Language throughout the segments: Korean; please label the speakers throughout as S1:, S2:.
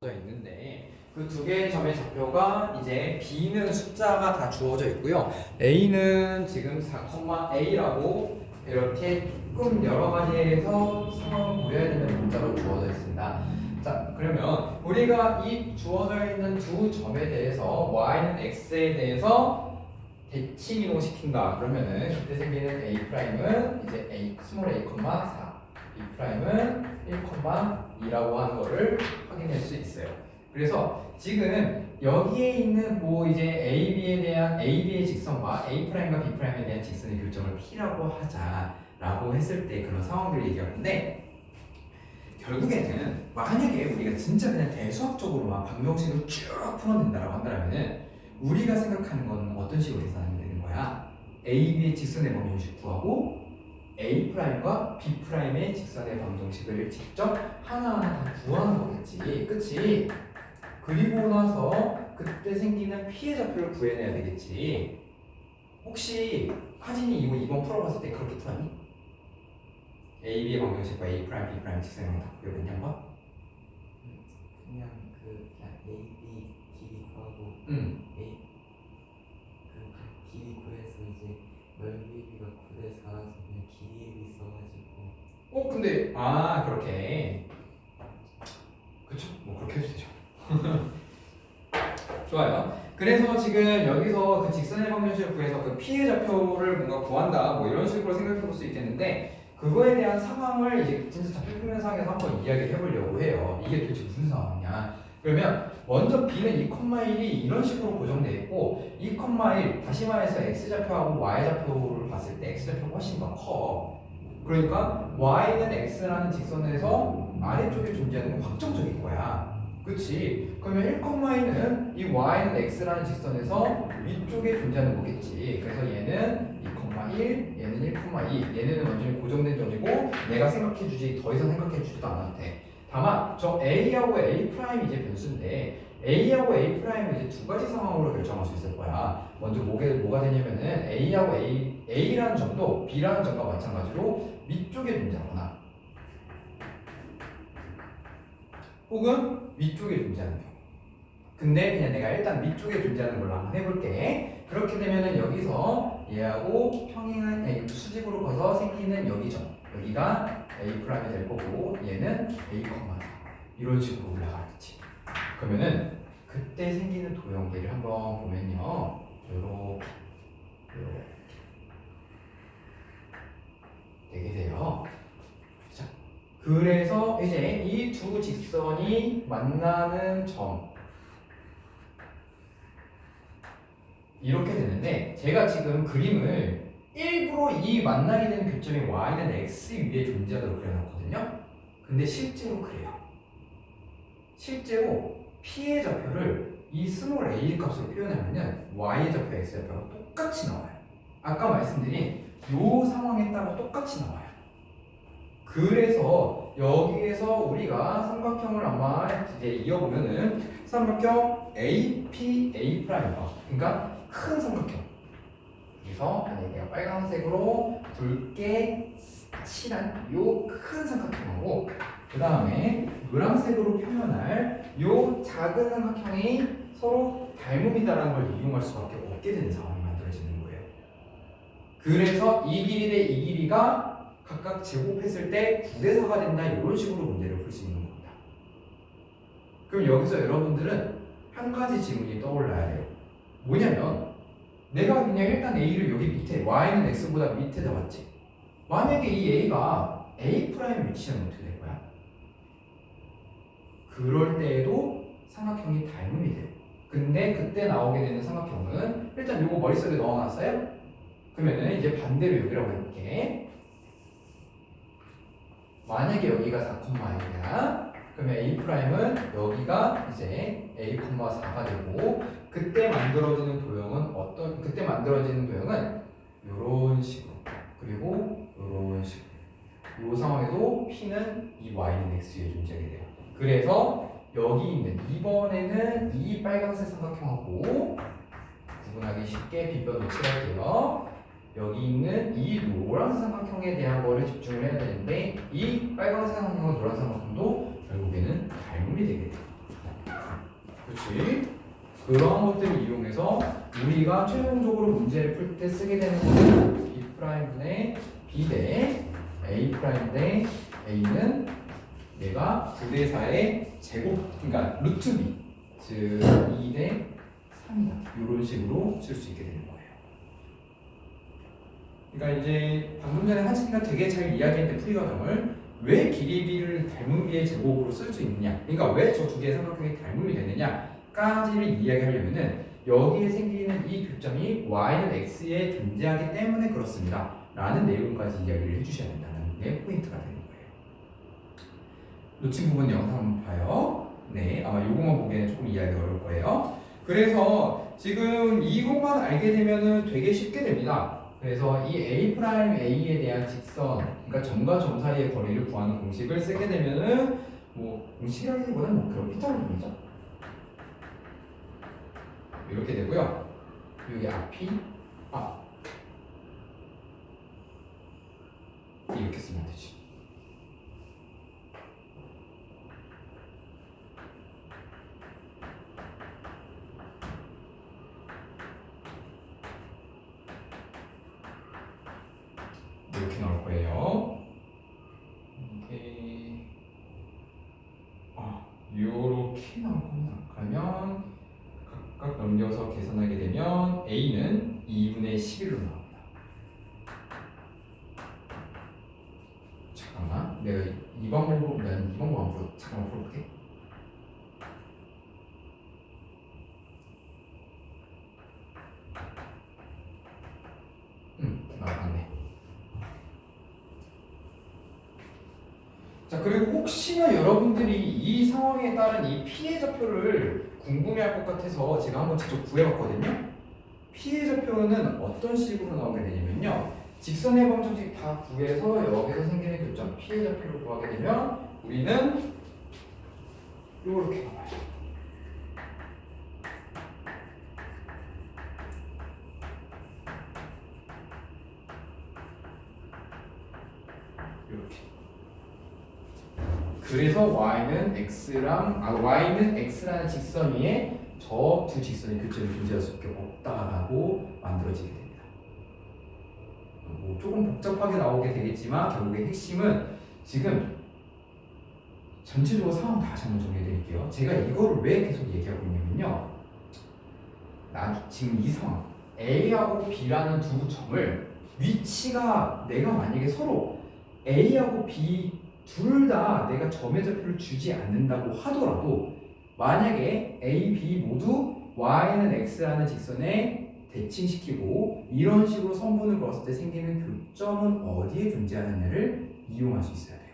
S1: 있는데 그 두 개의 점의 좌표가 이제 B는 숫자가 다 주어져 있고요. A는 지금 4,A라고 이렇게 조금 여러 가지에서 상황을 고려해야 되는 문자로 주어져 있습니다. 자, 그러면 우리가 이 주어져 있는 두 점에 대해서 Y는 X에 대해서 대칭 이동시킨다. 그러면은 그때 생기는 A'은 이제 A, 스몰 a, 4 B'은 1,2라고 하는 거를 확인할 수 있어요. 그래서 지금 여기에 있는 뭐 이제 AB에 대한 AB의 직선과 A'과 B'에 대한 직선의 교점을 P라고 하자라고 했을 때 그런 상황들을 얘기하는데 결국에는 만약에 우리가 진짜 그냥 대수학적으로만 방정식을 쭉 풀어낸다라고 한다면은 우리가 생각하는 건 어떤 식으로 계산하면 되는 거야? AB의 직선의 방정식 구하고 A'과 B'의 직선의 방정식을 직접 하나하나 다 구하는 거겠지. 그치? 그리고 나서 그때 생기는 피해 좌표를 구해내야 되겠지. 혹시 하진이 이거 이번 풀어봤을 때 그렇게 풀었니? AB의 방정식과 A', B' 직선의 방정식 구해봤냐 한번?
S2: 그냥 A, B 길이 구하고
S1: 응.
S2: A 그 길이 구해서 이제 넓이가 9대 4라서 그냥 길이를 써가지고
S1: 근데 그렇게 그쵸? 뭐 그렇게 해도 되죠. 좋아요. 그래서 지금 여기서 그 직선의 방정식을 구해서 그 피해 좌표를 뭔가 구한다 뭐 이런 식으로 생각해 볼 수 있겠는데 그거에 대한 상황을 이제 진짜 좌표 표면상에서 한번 이야기를 해보려고 해요. 이게 도대체 무슨 상황이냐? 그러면 먼저 B는 2,1이 이런 식으로 고정되어 있고 2,1 다시 말해서 X좌표하고 Y좌표를 봤을 때 X좌표가 훨씬 더 커. 그러니까 Y는 X라는 직선에서 아래쪽에 존재하는 건 확정적인 거야. 그치? 그러면 1,2는 이 Y는 X라는 직선에서 위쪽에 존재하는 거겠지. 그래서 얘는 2,1, 얘는 1,2. 얘네는 완전히 고정된 점이고 내가 생각해주지 더 이상 생각해주지도 않아도 돼. 다만 저 A하고 A' 이제 변수인데 A하고 A'은 이제 두 가지 상황으로 결정할 수 있을 거야. 먼저 뭐가 되냐면은 A하고 A라는 점도 B라는 점과 마찬가지로 밑쪽에 존재하거나 혹은 위쪽에 존재하는 경우. 근데 그냥 내가 일단 밑쪽에 존재하는 걸로 한번 해볼게. 그렇게 되면은 여기서 얘하고 평행한 수직으로 커서 생기는 여기 점. 여기가 A'이 될 거고 얘는 A, 이런 식으로 올라가겠지. 그러면은 그때 생기는 도형계를 한번 보면요. 요렇게 되게 돼요. 자, 그래서 이제 이 두 직선이 만나는 점 이렇게 되는데 제가 지금 그림을 일부러 이 만나게 되는 교점이 Y는 X 위에 존재하도록 그려놨거든요. 근데 실제로 그래요. 실제로 P의 좌표를 이 스몰 a 값으로 표현하면 Y의 좌표, X의 좌표가 똑같이 나와요. 아까 말씀드린 이 상황에 따라 똑같이 나와요. 그래서 여기에서 우리가 삼각형을 아마 이제 이어보면은 삼각형 AP, A', 그러니까 큰 삼각형. 그래서 만약에 빨간색으로 붉게 칠한 요 큰 삼각형하고 그 다음에 노란색으로 표현할 요 작은 삼각형이 서로 닮음이다라는 걸 이용할 수밖에 없게 되는 상황이 만들어지는 거예요. 그래서 이 길이 대 이 길이가 각각 제곱했을 때 9대 4가 된다 이런 식으로 문제를 풀 수 있는 겁니다. 그럼 여기서 여러분들은 한 가지 질문이 떠올라야 돼요. 뭐냐면 내가 그냥 일단 A를 여기 밑에 Y는 X보다 밑에 잡았지. 만약에 이 A가 A' 위치하면 어떻게 될 거야? 그럴 때에도 삼각형이 닮음이 돼요. 근데 그때 나오게 되는 삼각형은 일단 요거 머릿속에 넣어놨어요? 그러면은 이제 반대로 여기라고 해볼게. 만약에 여기가 4,1이야. 그러면 A'은 여기가 이제 A,4가 되고 그때 만들어지는 도형은 이런 식으로 그리고 이런 식으로 이 상황에도 P는 이 Y는 X에 존재하게 돼요. 그래서 여기 있는 2번에는 이 빨간색 삼각형하고 구분하기 쉽게 비벼 칠할게요. 여기 있는 이 노란색 삼각형에 대한 거를 집중을 해야 되는데 이 빨간색 삼각형과 노란색 삼각형도 결국에는 닮음이 되게 돼요. 그렇지. 그러한 것들을 이용해서 우리가 최종적으로 문제를 풀 때 쓰게 되는 것은 B'분의 B 대 A' 대 A는 얘가 9대 4의 제곱, 그러니까 루트 B, 즉 2대 3이다. 이런 식으로 쓸 수 있게 되는 거예요. 그러니까 이제 방금 전에 한식이가 되게 잘 이야기했는데 풀이 과정을 왜 길이 B를 닮은 B의 제곱으로 쓸 수 있느냐, 그러니까 왜 저 두 개의 삼각형이 닮음이 되느냐까지를 이야기하려면은 여기에 생기는 이 교점이 y는 x에 존재하기 때문에 그렇습니다 라는 내용까지 이야기를 해주셔야 된다는 게 포인트가 되는 거예요. 놓친 부분 영상 한번 봐요. 네, 아마 요것만 보기에는 조금 이해하기 어려울 거예요. 그래서 지금 이것만 알게 되면은 되게 쉽게 됩니다. 그래서 이 A'A에 대한 직선, 그러니까 점과 점 사이의 거리를 구하는 공식을 쓰게 되면은 뭐 공식이라기보다는 뭐 그래피탈론이죠. 이렇게 되고요. 여기 앞이 이렇게 쓰면 되지. 이렇게 나올 거예요. 이렇게 나오구나. 그러면 각각 넘겨서 계산하게 되면 A는 2분의 11로 나옵니다. 잠깐만, 내가 이 방법으로 난 이 방법 안 풀어. 잠깐만 풀어볼게. 나왔네. 자, 그리고 혹시나 여러분들이 이 상황에 따른 이 피해 좌표를 궁금해할 것 같아서 제가 한번 직접 구해봤거든요. 피해 좌표는 어떤 식으로 나오게 되냐면요, 직선의 방정식 다 구해서 여기서 생기는 교점 피해 좌표를 구하게 되면 우리는 이렇게 나와요. 이렇게. 그래서 y는 x라는 직선 위에 저 두 직선의 교점이 존재할 수밖에 없다라고 만들어지게 됩니다. 뭐 조금 복잡하게 나오게 되겠지만 결국의 핵심은 지금 전체적으로 상황 다시 한번 정리해 드릴게요. 제가 이거를 왜 계속 얘기하고 있냐면요, 지금 이 상황 A하고 B라는 두 점을 위치가 내가 만약에 서로 A하고 B 둘 다 내가 점의 좌표를 주지 않는다고 하더라도 만약에 A, B 모두 y는 x라는 직선에 대칭시키고 이런 식으로 선분을 그었을 때 생기는 교점은 어디에 존재하느냐를 이용할 수 있어야 돼요.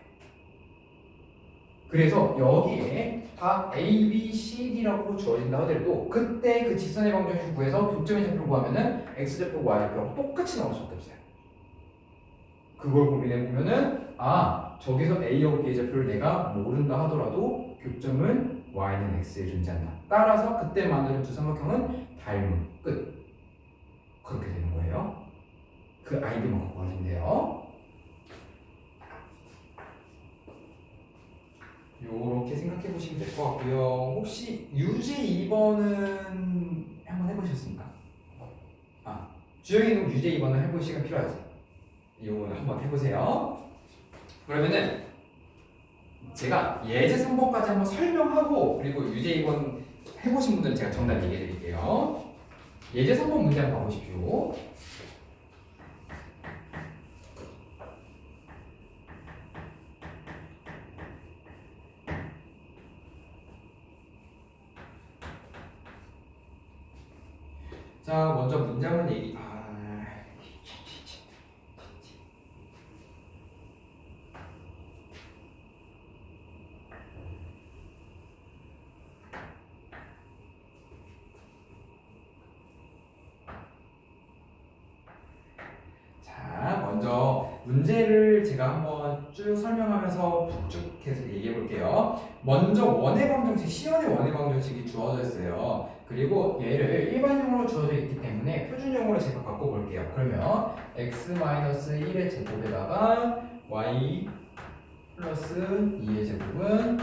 S1: 그래서 여기에 다 A, B, C, D라고 주어진다 하더라도 그때 그 직선의 방정식을 구해서 교점의 좌표를 구하면은 x좌표, y좌표하고 똑같이 나올 수밖에 없어요. 그걸 고민해 보면은 저기서 A하고 B의 좌표를 내가 모른다 하더라도 교점은 y는 x에 존재한다. 따라서 그때 만드는 두 삼각형은 닮음 끝. 그렇게 되는 거예요. 그 아이디어만 갖고 가시면 돼요. 요렇게 생각해 보시면 될 것 같고요. 혹시 유제 2번은 한번 해보셨습니까? 주영이는 유제 2번은 해볼 시간 필요하지? 요거는 한번 해보세요. 그러면은 제가 예제 3번까지 한번 설명하고 그리고 유제 2번 해보신 분들은 제가 정답 얘기해 드릴게요. 예제 3번 문제 한번 봐보십시오. 자, 먼저 문장은 먼저 문제를 제가 한번 쭉 설명하면서 북쭉해서 얘기해 볼게요. 먼저 원의 방정식, 시연의 원의 방정식이 주어져 있어요. 그리고 얘를 일반형으로 주어져 있기 때문에 표준형으로 제가 바꿔볼게요. 그러면 x-1의 제곱에다가 y 플러스 2의 제곱은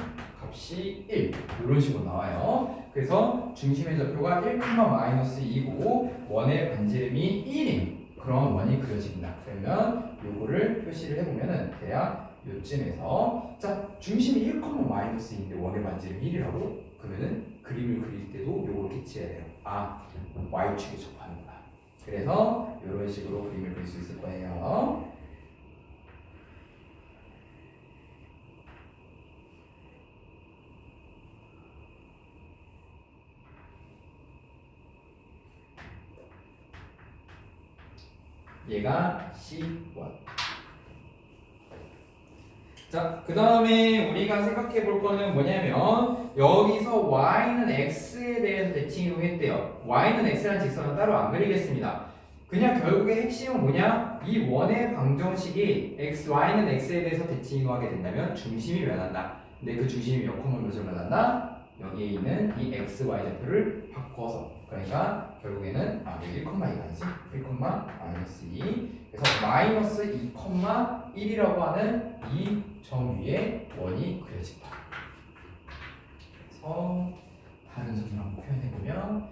S1: 값이 1 이런 식으로 나와요. 그래서 중심의 좌표가 1,-2고 원의 반지름이 1인 그런 원이 그려집니다. 그러면 요거를 표시를 해보면은 대략 요쯤에서 자 중심이 1,-2인데 원의 반지름이 1이라고? 그러면은 그림을 그릴 때도 요걸 캐치해야 돼요. 아 y축에 접하는구나. 그래서 이런 식으로 그림을 그릴 수 있을 거예요. 얘가 C1. 자, 그 다음에 우리가 생각해 볼 거는 뭐냐면 여기서 y는 x에 대해서 대칭 이용했대요. y는 x라는 직선은 따로 안 그리겠습니다. 그냥 결국에 핵심은 뭐냐? 이 원의 방정식이 y는 x에 대해서 대칭 이용하게 된다면 중심이 변한다. 근데 그 중심이 몇 콤마 몇을 변한다? 여기에 있는 이 x, y 좌표를 바꿔서 그러니까 결국에는 여기 1,2가지 1,-2 그래서 마이너스 2,1이라고 하는 이 점 위에 원이 그려진다. 그래서 다른 점을 한번 표현해보면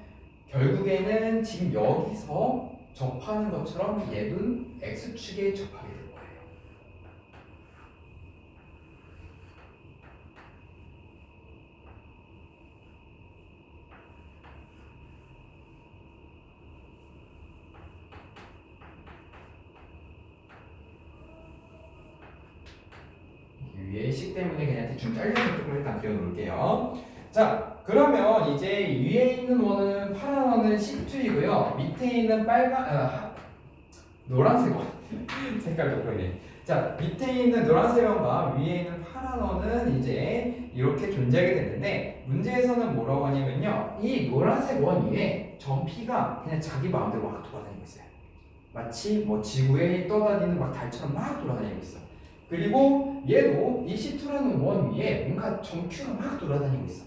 S1: 결국에는 지금 여기서 접하는 것처럼 얘는 x축에 접하게 될 거예요. 위에 식 때문에 그냥 대충 잘려서 조금 일단 그려놓을게요. 자, 그러면 이제 위에 있는 원은 파란 원은 C2이고요. 밑에 있는 노란색 원 색깔도 보이네. 자, 밑에 있는 노란색 원과 위에 있는 파란 원은 이제 이렇게 존재하게 되는데 문제에서는 뭐라고 하냐면요. 이 노란색 원 위에 점 P가 그냥 자기 마음대로 막 돌아다니고 있어요. 마치 뭐 지구에 떠다니는 막 달처럼 막 돌아다니고 있어. 그리고 얘도 이 C2라는 원 위에 뭔가 점 Q가 막 돌아다니고 있어.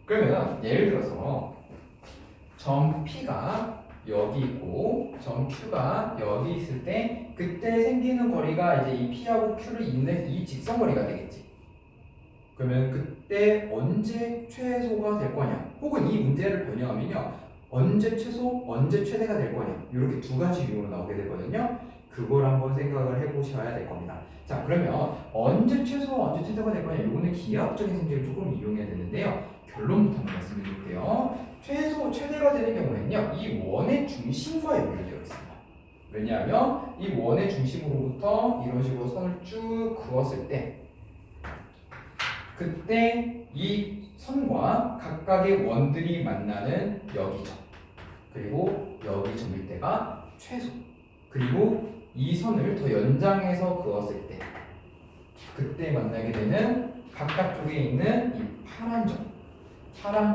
S1: 그러면 예를 들어서 점 P가 여기 있고 점 Q가 여기 있을 때 그때 생기는 거리가 이제 이 P하고 Q를 잇는 이 직선거리가 되겠지. 그러면 그때 언제 최소가 될 거냐 혹은 이 문제를 변형하면요 언제 최소, 언제 최대가 될 거냐 이렇게 두 가지 유형으로 나오게 되거든요. 그걸 한번 생각을 해보셔야 될 겁니다. 자, 그러면 언제 최소, 언제 최대가 될 거냐 이거는 기하학적인 성질을 조금 이용해야 되는데요. 결론부터 한번 말씀드릴게요. 최소, 최대가 되는 경우에는요 이 원의 중심과 연결되어 있습니다. 왜냐하면 이 원의 중심으로부터 이런 식으로 선을 쭉 그었을 때 그때 이 선과 각각의 원들이 만나는 여기 점 그리고 여기 점일 때가 최소 그리고 이 선을 더 연장해서 그었을 때 그때 만나게 되는 바깥쪽에 있는 이 파란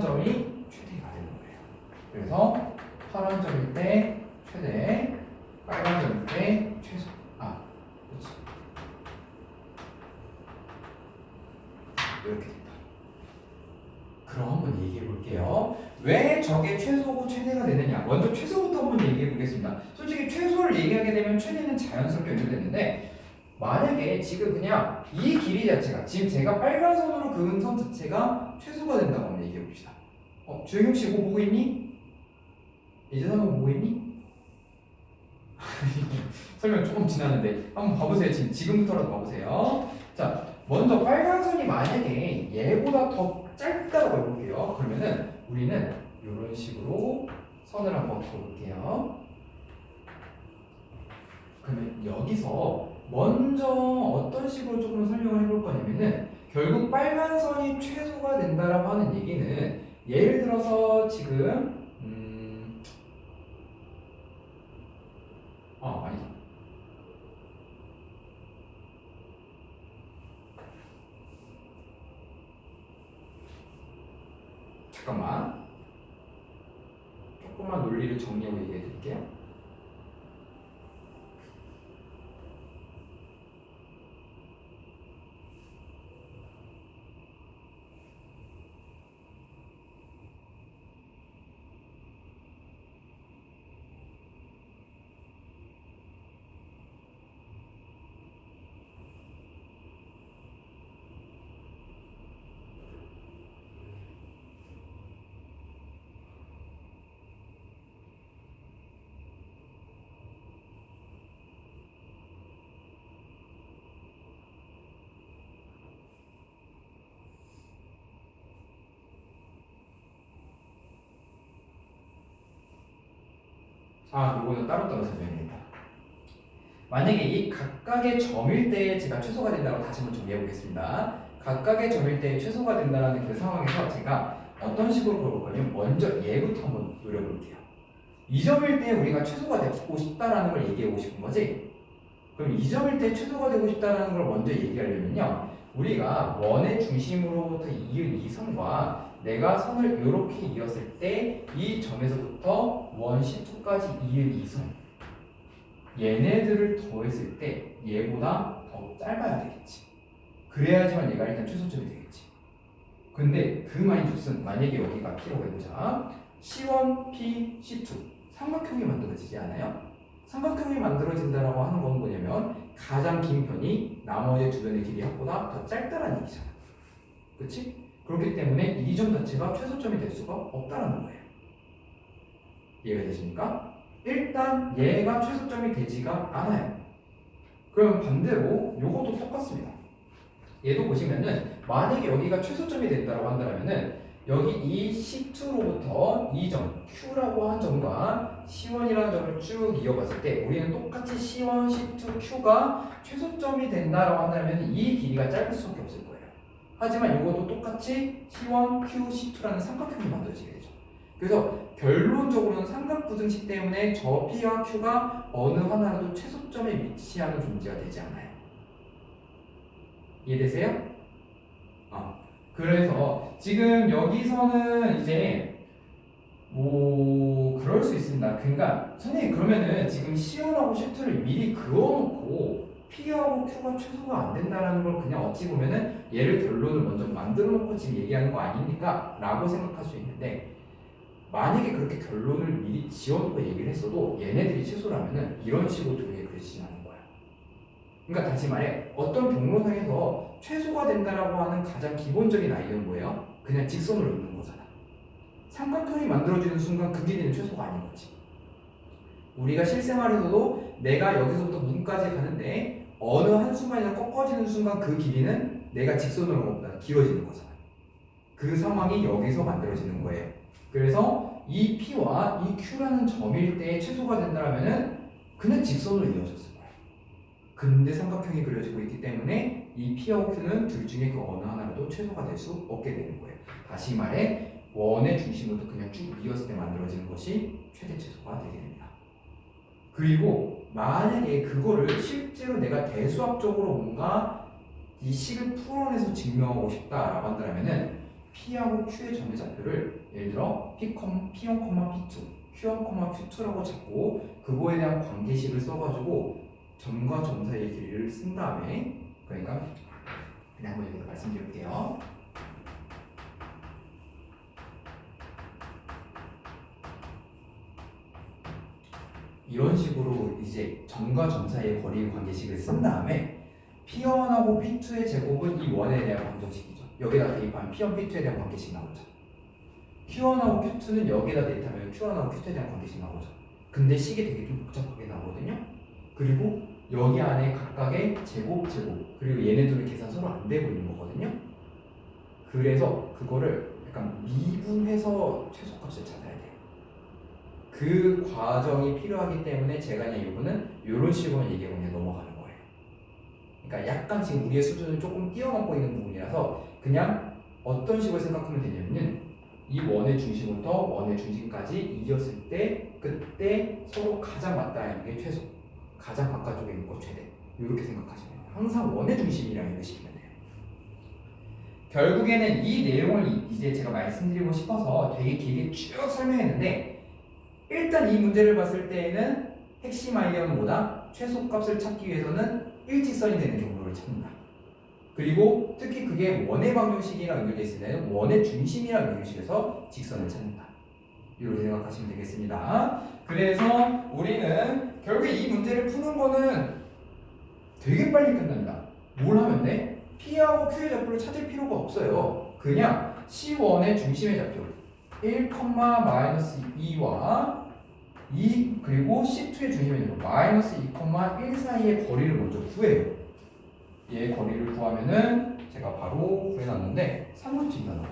S1: 점이 최대가 되는 거예요. 그래서 파란 점일 때 최대, 빨간 점일 때 최소. 그렇지. 이렇게 된다. 그럼 한번 얘기해 볼게요. 왜 저게 최소고 최대가 되느냐? 먼저 최소부터 한번 얘기해 보겠습니다. 솔직히 최소를 얘기하게 되면 최대는 자연스럽게 연결되는데 만약에 지금 그냥 이 길이 자체가 지금 제가 빨간 선으로 그은 선 자체가 최소가 된다고 한번 얘기해 봅시다. 주영욱 씨 이거 보고 있니? 이재성 보고 있니? 설명 조금 지났는데 한번 봐보세요. 지금부터라도 봐보세요. 자, 먼저 빨간 선이 만약에 얘보다 더 짧다고 해볼게요. 그러면은 우리는 이런 식으로 선을 한번 그어볼게요. 그러면 여기서 먼저 어떤 식으로 조금 설명을 해볼 거냐면은 결국 빨간 선이 최소가 된다라고 하는 얘기는 예를 들어서 지금 아니다. 잠깐만. 조금만 논리를 정리하고 얘기해 드릴게요. 요거는 따로따로 설명해야겠다. 만약에 이 각각의 점일 때에 제가 최소가 된다고 다시 한번 정리해 보겠습니다. 각각의 점일 때에 최소가 된다는 그 상황에서 제가 어떤 식으로 볼 거냐면 먼저 얘부터 한번 노려볼게요. 이 점일 때 우리가 최소가 되고 싶다라는 걸 얘기하고 싶은 거지. 그럼 이 점일 때 최소가 되고 싶다라는 걸 먼저 얘기하려면요. 우리가 원의 중심으로부터 이은 이 선과 내가 선을 이렇게 이었을 때 이 점에서부터 원 C2까지 이은 이 선 얘네들을 더했을 때 얘보다 더 짧아야 되겠지. 그래야지만 얘가 일단 최소점이 되겠지. 근데 그 마이너스는 만약에 여기가 P라고 해보자. C1, P, C2 삼각형이 만들어지지 않아요? 삼각형이 만들어진다라고 하는 건 뭐냐면 가장 긴 편이 나머지 두 변의 길이 합보다 더 짧다라는 얘기잖아. 그렇지? 그렇기 때문에 이 점 자체가 최소점이 될 수가 없다라는 거예요. 이해가 되십니까? 일단 얘가 최소점이 되지가 않아요. 그럼 반대로 요것도 똑같습니다. 얘도 보시면은 만약에 여기가 최소점이 된다고 한다면은 여기 이 C2로부터 이 점 Q라고 한 점과 C1이라는 점을 쭉 이어봤을 때 우리는 똑같이 C1, C2, Q가 최소점이 된다라고 한다면 이 길이가 짧을 수밖에 없을 거예요. 하지만 이것도 똑같이 C1, Q, C2라는 삼각형이 만들어지게 되죠. 그래서 결론적으로는 삼각부등식 때문에 저 P와 Q가 어느 하나라도 최소점에 위치하는 존재가 되지 않아요. 이해되세요? 그래서 지금 여기서는 이제 뭐 그럴 수 있습니다. 그러니까 선생님 그러면은 지금 C1하고 C2를 미리 그어놓고 P하고 Q가 최소가 안 된다라는 걸 그냥 어찌 보면은 얘를 결론을 먼저 만들어 놓고 지금 얘기하는 거 아닙니까? 라고 생각할 수 있는데 만약에 그렇게 결론을 미리 지어놓고 얘기를 했어도 얘네들이 최소라면은 이런 식으로 도형이 그려지지 않는 거야. 그러니까 다시 말해 어떤 경로상에서 최소가 된다라고 하는 가장 기본적인 아이디어는 뭐예요? 그냥 직선으로 있는 거잖아. 삼각형이 만들어지는 순간 그 길이는 최소가 아닌 거지. 우리가 실생활에서도 내가 여기서부터 문까지 가는데 어느 한순간이나 꺾어지는 순간 그 길이는 내가 직선으로 온 것보다 길어지는 거잖아. 그 상황이 여기서 만들어지는 거예요. 그래서 이 P와 이 Q라는 점일 때 최소가 된다면은 그냥 직선으로 이어졌을 거예요. 근데 삼각형이 그려지고 있기 때문에 이 P와 Q는 둘 중에 그 어느 하나라도 최소가 될 수 없게 되는 거예요. 다시 말해 원의 중심부터 그냥 쭉 이었을 때 만들어지는 것이 최대 최소가 되게 됩니다. 그리고 만약에 그거를 실제로 내가 대수학적으로 뭔가 이 식을 풀어내서 증명하고 싶다라고 한다면은 P하고 Q의 점의 좌표를 예를 들어 P1, P2, Q1, Q2라고 잡고 그거에 대한 관계식을 써가지고 점과 점 사이의 길이를 쓴 다음에 그러니까 그냥 한번 여기서 말씀드릴게요. 이런 식으로 이제 점과 점 사이의 거리 관계식을 쓴 다음에 P1하고 P2의 제곱은 이 원에 대한 방정식이죠. 여기다 대입하면 P1, P2에 대한 관계식 나오죠. Q1하고 Q2는 여기다 대입하면 Q1하고 Q2에 대한 관계식 나오죠. 근데 식이 되게 좀 복잡하게 나오거든요. 그리고 여기 안에 각각의 제곱 그리고 얘네들의 계산 서로 안 되고 있는 거거든요. 그래서 그거를 약간 미분해서 최소값을 찾아야 돼요. 그 과정이 필요하기 때문에 제가 그냥 이거는 이런 식으로 얘기하고 그냥 넘어가는 거예요. 그러니까 약간 지금 우리의 수준을 조금 뛰어넘고 있는 부분이라서 그냥 어떤 식으로 생각하면 되냐면은 이 원의 중심부터 원의 중심까지 이었을 때 그때 서로 가장 맞닿는 게 최소, 가장 바깥쪽에 있는 거 최대, 이렇게 생각하시면 돼요. 항상 원의 중심이랑 이해시키면 돼요. 결국에는 이 내용을 이제 제가 말씀드리고 싶어서 되게 길게 쭉 설명했는데 일단 이 문제를 봤을 때에는 핵심 아이디어는 뭐다? 최소값을 찾기 위해서는 일직선이 되는 경로를 찾는다. 그리고 특히 그게 원의 방정식이랑 연결되어 있을 때는 원의 중심이랑 연결식에서 직선을 찾는다. 이렇게 생각하시면 되겠습니다. 그래서 우리는 결국에 이 문제를 푸는 거는 되게 빨리 끝납니다. 뭘 하면 돼? P하고 Q의 좌표를 찾을 필요가 없어요. 그냥 C1의 중심의 좌표 1,-2와 2 그리고 C2의 중심의 좌표 -2,1 사이의 거리를 먼저 구해요. 얘 거리를 구하면은 제가 바로 구해놨는데 3분쯤 나와요.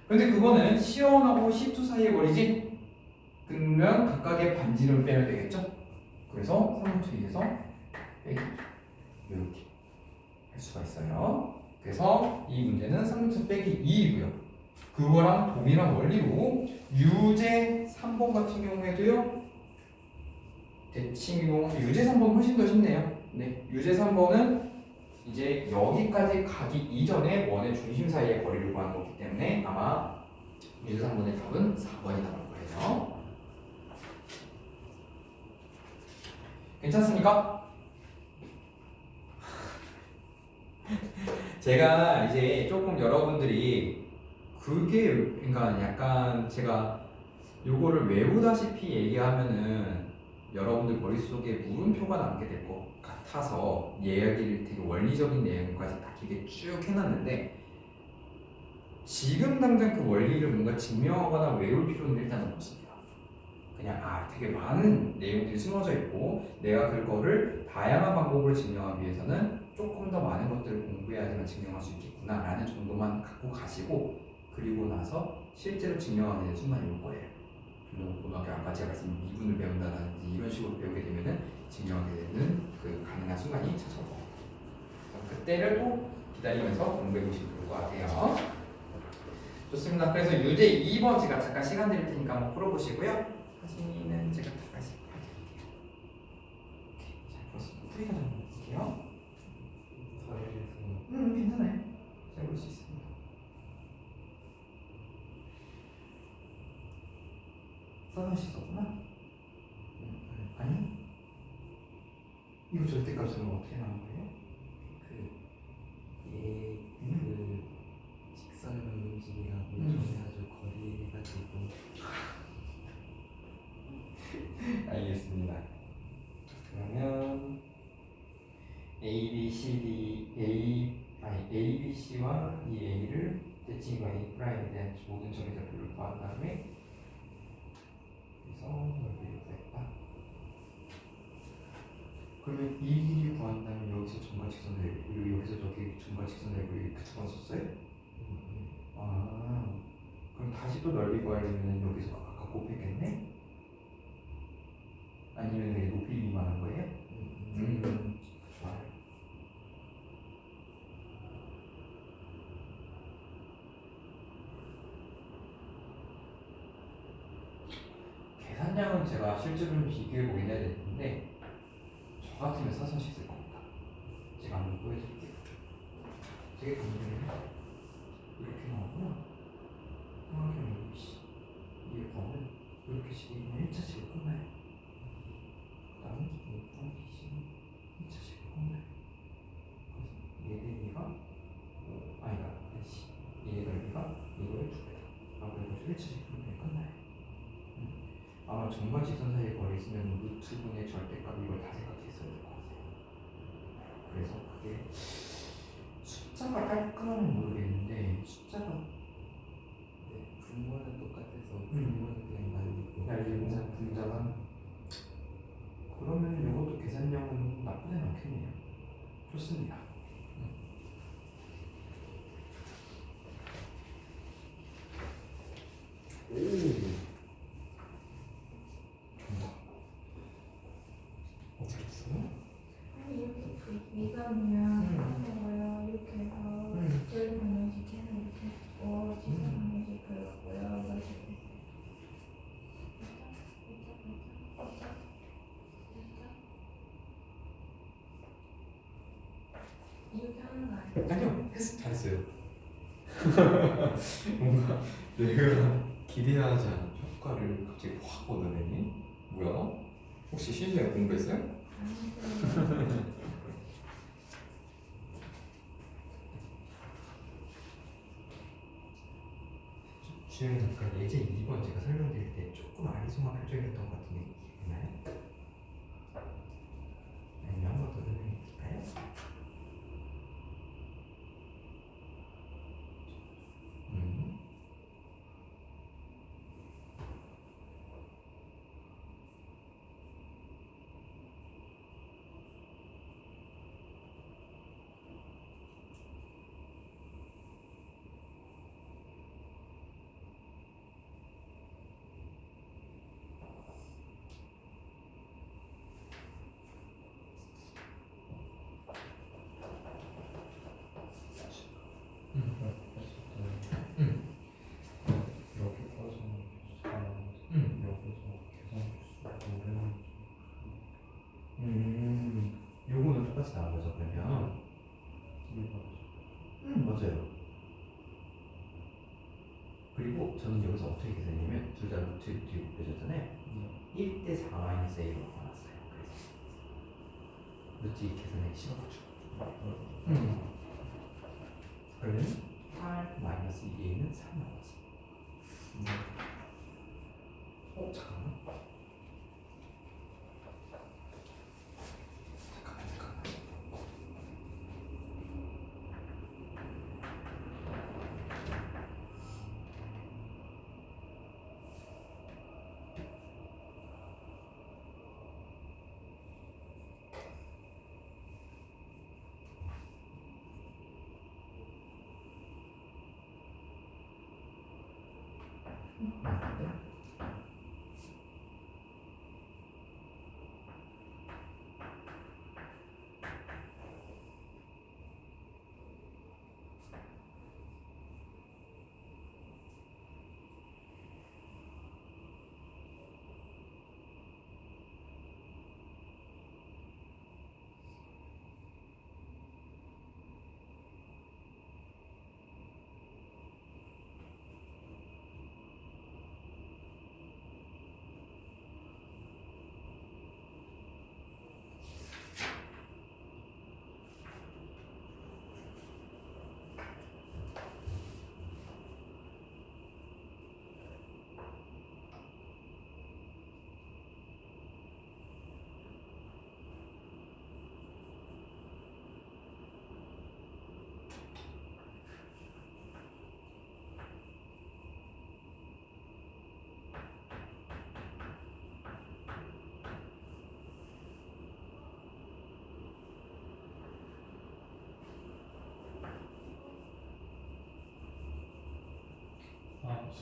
S1: 근데 그거는 C1하고 C2 사이의 거리지? 그러면 각각의 반지름을 빼면 되겠죠? 그래서 3루트 2에서 빼기 이렇게 할 수가 있어요. 그래서 이 문제는 3루트 빼기 2이고요. 그거랑 동일한 원리로 유제 3번 같은 경우에도요. 대칭이동 유제 3번 훨씬 더 쉽네요. 네, 유제 3번은 이제 여기까지 가기 이전에 원의 중심 사이의 거리를 구하는 거기 때문에 아마 유제 3번의 답은 4번이 나올 거예요. 괜찮습니까? 제가 이제 조금 여러분들이 그게 그러니까 약간 제가 요거를 외우다시피 얘기하면은 여러분들 머릿속에 물음표가 남게 될 것 같아서 이야기를 되게 원리적인 내용까지 다 되게 쭉 해놨는데 지금 당장 그 원리를 뭔가 증명하거나 외울 필요는 일단은 없습니다. 그냥 되게 많은 내용들이 숨어져 있고 내가 그거를 다양한 방법으로 증명하기 위해서는 조금 더 많은 것들을 공부해야지만 증명할 수 있겠구나 라는 정도만 갖고 가시고 그리고 나서 실제로 증명하는 순간이 올 거예요. 고등학교 아까 제가 말씀드린 미분을 배운다든지 이런 식으로 배우게 되면은 증명하게 되는 그 가능한 순간이 찾아올 거예요. 그때를 또 기다리면서 공부해 보시면 좋을 것 같아요. 좋습니다. 그래서 유제 2번 제가 잠깐 시간 드릴 테니까 한번 풀어보시고요. 사진은 제가 다시 봐드릴게요. 잘 풀었습니다. 풀이가 좀 볼게요. 괜찮아요. 잘 볼 수 있습니다. 써놓으실 거구나. 아니? 이거 절대값은 어떻게 나온 거예요?
S2: 그 직선의 방정식이랑 예전에 아주 거리해가지고
S1: 알겠습니다. 그러면 A, B, C, D, A, B, C와 이 A를 대칭과 A 프라임에 대한 모든 점의 좌표를 구한 다음에 그래서 넓이를 구했다. 그러면 이 길이 구한다면 여기서 전과 직선을 그리고 여기서 저기 전과 직선을 이렇게 두 번 썼어요? 그럼 다시 또 넓이 구하려면 여기서 각각 곱했겠네? 아니면 왜 높이 비만한 거예요? 좋아요. 계산량은 제가 실제로 비교해 보긴 해야 되는데 저 같으면 사선씩 쓸 겁니다. 제가 한번 보여드릴게요. 되게 간단해요. 이렇게 나오구나. 삼각형 ABC 이렇게 나오면 이렇게 식이면 1차식을 끝나요. 그 다음에 A, BC 2차식을 끝나요. 그래서 얘 대비가 아니다 다시 얘 넓이가 이거의 2배다 라고 해가지고 1차식 분명히 끝나요. 아마 점과 직선 사이에 거리 있으면 루트분의 절대값 이걸 다 생각했어야 될 것 같아요. 그래서 그게 숫자가 깔끔하면 모르겠는데 숫자가
S2: 분모는 똑같아서 분모는 그냥
S1: 날리고 분자가 그러면 이것도 계산량은 나쁘지 않겠네요. 좋습니다. 어떻게 했어요?
S3: 아니 이렇게 미간이랑 하는 거요. 이렇게 해서 넓은 방정식 해서 이렇게 했고 직선 방정식 그렸고요. 이렇게 했어요. 이렇게 하는 거 아니에요?
S1: 아니요, 잘했어요. 뭔가 내가 기대하지 않은 효과를 갑자기 확 얻어내니? 뭐야? 혹시 시즌에 공부했어요?
S3: 아니요.
S1: 주영이 잠깐 예제 2번 제가 설명드릴 때 조금 아리송한 표정이었던 것 같은데 기억나요? 아니면 한 번 더 설명해 드릴까요?
S2: 그리고 저는 여기서 어떻게 계산했냐면 둘 다 루트 뒤에 곱해졌잖아요. 1대 4 마이너스 a로 나왔어요. 그래서 루트 2 계산하기 싫어가지고. 그러면 8 마이너스 2a는 3 나오지. 잠깐만.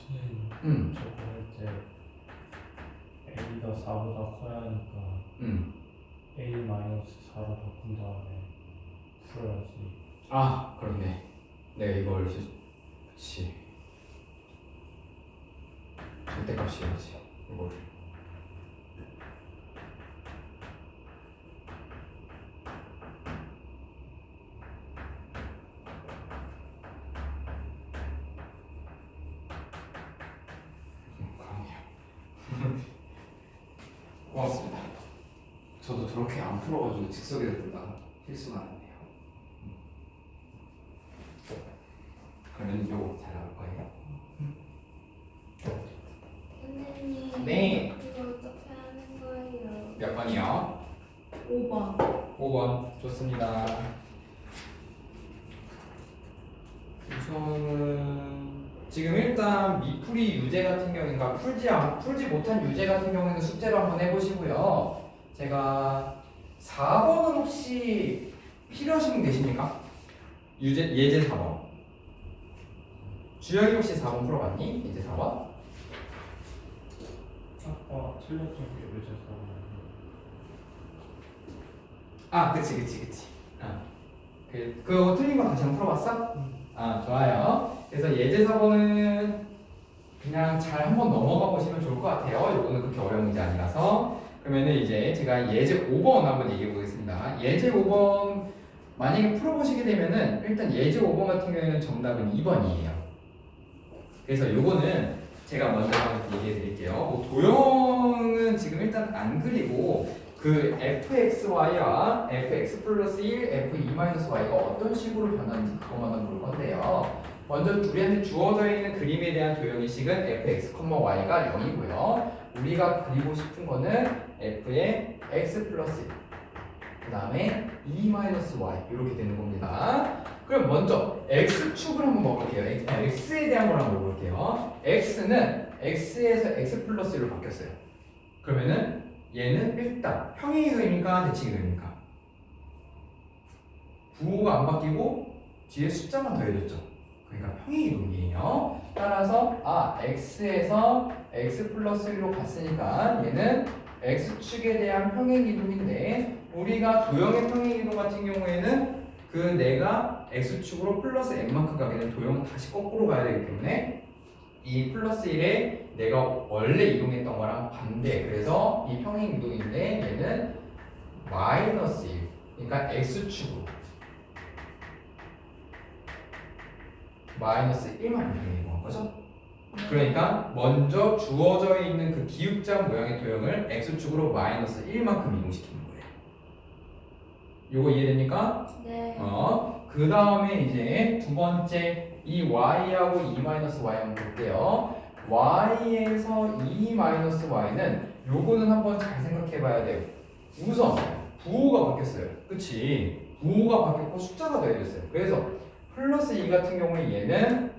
S4: 선생님 저거 할 때 a가 4보다 커야 하니까 a 마이너스 4로 바꾼 다음에 풀어야지.
S1: 아 그렇네. 내가 이걸 그치 절대값이 해야지 이거를. 고맙습니다. 저도 저렇게 안 풀어가지고 즉석에서 뜬다가 실수가 났네요. 그러면 요거 잘 나올 거예요.
S3: 선생님.
S1: 네.
S3: 이거 어떻게 하는 거예요?
S1: 몇 번이요?
S3: 5번.
S1: 5번 좋습니다. 우선은 지금 일단 미풀이 유제 같은 경우인가 풀지 못한 유제 같은 경우에는 숙제로 한번 해보시고요. 제가 4번은 혹시 필요하신 분 계십니까? 예제 4번. 주영이 혹시 4번 풀어봤니? 예제 4번?
S4: 아까 틀렸던 게 왜 죄송해요?
S1: 아, 그치. 그거 틀린 거 다시 한번 풀어봤어? 아, 좋아요. 그래서 예제 4번은 그냥 잘 한번 넘어가 보시면 좋을 것 같아요. 이거는 그렇게 어려운 문제 아니라서. 그러면은 이제 제가 예제 5번 한번 얘기해 보겠습니다. 예제 5번 만약에 풀어보시게 되면은 일단 예제 5번 같은 경우에는 정답은 2번이에요. 그래서 요거는 제가 먼저 한번 얘기해 드릴게요. 뭐 도형은 지금 일단 안 그리고 그 fxy와 fx 플러스 1, f2-y가 어떤 식으로 변하는지 그것만 볼 건데요. 먼저 우리한테 주어져 있는 그림에 대한 도형의식은 fx, y가 0이고요. 우리가 그리고 싶은 거는 f의 x 플러스 1, 그 다음에 2-y 이렇게 되는 겁니다. 그럼 먼저 x축을 한번 먹을게요. x에 대한 걸 한번 먹을게요. x는 x에서 x 플러스 1로 바뀌었어요. 그러면은 얘는 일단 평행이동입니까? 대칭이동입니까? 부호가 안 바뀌고 뒤에 숫자만 더해졌죠. 그러니까 평행이동이에요. 따라서 x에서 x 플러스 1로 갔으니까 얘는 x축에 대한 평행이동인데 우리가 도형의 평행이동 같은 경우에는 그 내가 x축으로 플러스 n만큼 가게 되면 도형은 다시 거꾸로 가야 되기 때문에 이 플러스 1에 내가 원래 이동했던 거랑 반대. 그래서 이 평행 이동인데 얘는 마이너스 1. 그러니까 x축으로 마이너스 1만 이동한 거죠. 그러니까 먼저 주어져 있는 그 기울자 모양의 도형을 x축으로 마이너스 1만큼 이동시키는 거예요. 요거 이해됩니까?
S3: 네.
S1: 그 다음에 이제 두 번째 이 y하고 2 마이너스 y 한번 볼게요. y에서 2 마이너스 y는 요거는 한번 잘 생각해 봐야 돼요. 우선 부호가 바뀌었어요. 그치? 부호가 바뀌었고 숫자가 더해졌어요. 그래서 플러스 2 같은 경우에 얘는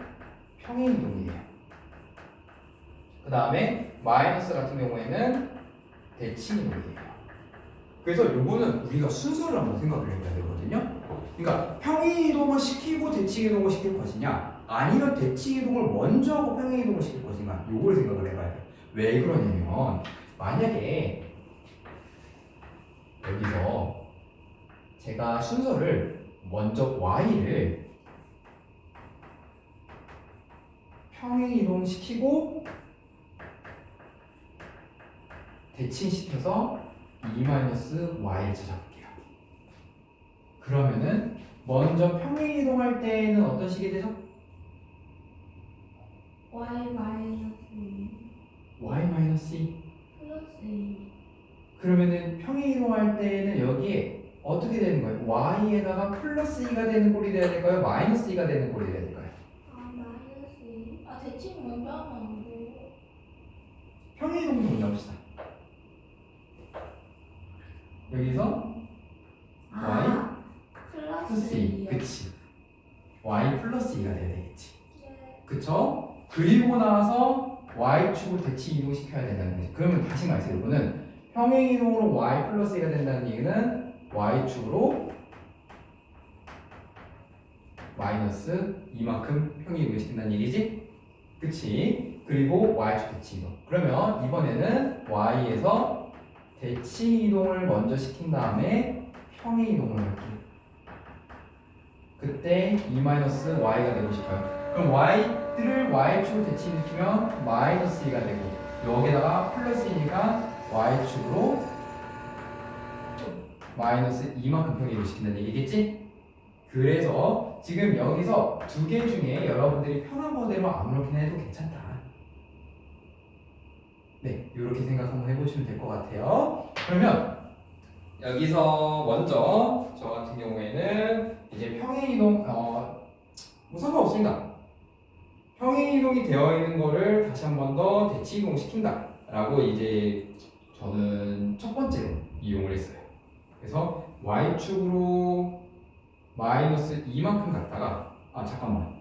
S1: 평행이동이에요. 그 다음에 마이너스 같은 경우에는 대칭이동이에요. 그래서 요거는 우리가 순서를 한번 생각을 해봐야 되거든요. 그러니까 평행이동을 시키고 대칭이동을 시킬 것이냐, 아니면 대칭이동을 먼저 하고 평행이동을 시킬 것이냐, 요걸 생각을 해봐야 돼요. 왜 그러냐면 만약에 여기서 제가 순서를 먼저 y를 평행이동 시키고 대칭시켜서 2-y를 찾아볼게요. 그러면은 먼저 평행이동할 때는 어떤 식이 되죠?
S3: y 마이너스
S1: y-2.
S3: 플러스 2.
S1: 그러면은 평행이동할 때는 여기에 어떻게 되는 거예요? y에다가 플러스 2가 되는 꼴이 돼야 될까요? 마이너스 2가 되는 꼴이 돼야 될까요?
S3: 마이너스 2. 대칭 먼저 하면 안 돼요.
S1: 평행이동도 먼저 합시다. 여기서 플러스 2.
S3: 2요.
S1: 그치. y 플러스 2가 돼야 되겠지.
S3: 네.
S1: 그쵸? 그리고 나서 y축으로 대칭 이동시켜야 된다는 거지. 그러면 다시 말해서 이거는 평행이동으로 y 플러스 2가 된다는 얘기는 y축으로 마이너스 2만큼 평행이동을 시킨다는 얘기지? 그치? 그리고 y축 대칭 이동. 그러면 이번에는 y에서 대칭 이동을 먼저 시킨 다음에 평행이동을 할게요. 그때 2-y가 되고 싶어요. 그럼 y를 y축으로 대칭시키면 마이너스 2가 되고 여기다가 플러스 2가 y축으로 마이너스 2만큼 평행이동을 시킨다는 얘기겠지? 그래서 지금 여기서 두 개 중에 여러분들이 편한 거대로 아무렇게나 해도 괜찮다. 네, 이렇게 생각 한번 해보시면 될 것 같아요. 그러면 여기서 먼저 저 같은 경우에는 이제 평행이동 뭐 상관없습니다. 평행이동이 되어 있는 거를 다시 한 번 더 대칭이동 시킨다 라고 이제 저는 첫 번째로 이용을 했어요. 그래서 y축으로 마이너스 2만큼 갔다가 잠깐만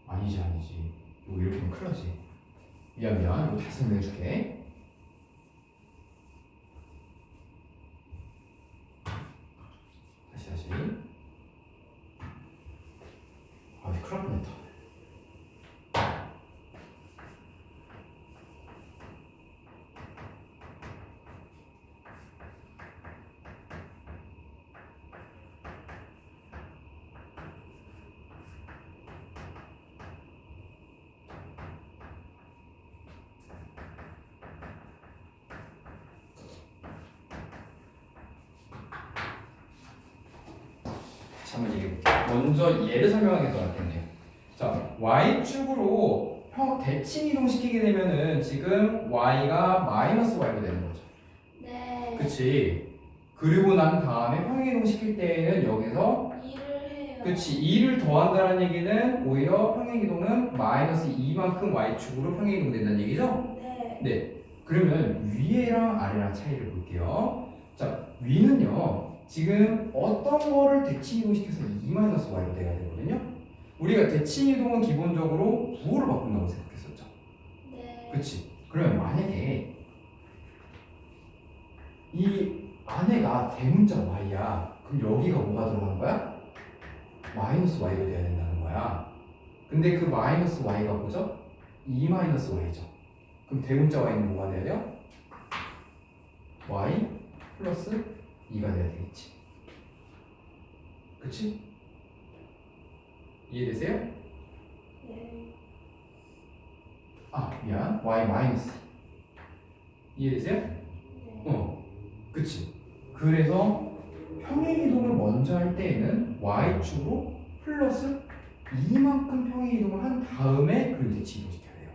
S1: 아니지 이거 이렇게 하면 큰일 나지. 미안 이거 다시 설명해 줄게. 다시 큰일 날 뻔했다. 한번 얘기해볼게요. 먼저 얘를 설명하는 게 더 낫겠네요. 자, y축으로 대칭 이동시키게 되면은 지금 y가 마이너스 y가 되는 거죠.
S3: 네.
S1: 그치? 그리고 난 다음에 평행 이동시킬 때에는 여기서
S3: 2를 해요.
S1: 그치 2를 더한다는 얘기는 오히려 평행 이동은 마이너스 2만큼 y축으로 평행 이동 된다는 얘기죠?
S3: 네.
S1: 네. 그러면 위에랑 아래랑 차이를 볼게요. 자, 위는요. 지금 어떤 거를 대칭 이동시켜서 2-y로 돼야 되거든요. 우리가 대칭 이동은 기본적으로 부호를 바꾼다고 생각했었죠.
S3: 네.
S1: 그치? 그러면 만약에 이 안에가 대문자 y야. 그럼 여기가 뭐가 들어가는 거야? 마이너스 y가 돼야 된다는 거야. 근데 그 마이너스 y가 뭐죠? 2-y죠. 그럼 대문자 y는 뭐가 돼야 돼요? y 플러스 2가 돼야 되겠지. 그치? 이해되세요?
S3: 네.
S1: 미안. y 마이너스. 이해되세요?
S3: 네.
S1: 그치. 그래서 평행 이동을 먼저 할 때에는 y축으로 플러스 이만큼 평행 이동을 한 다음에 그리고 대치 이동시켜야 돼요.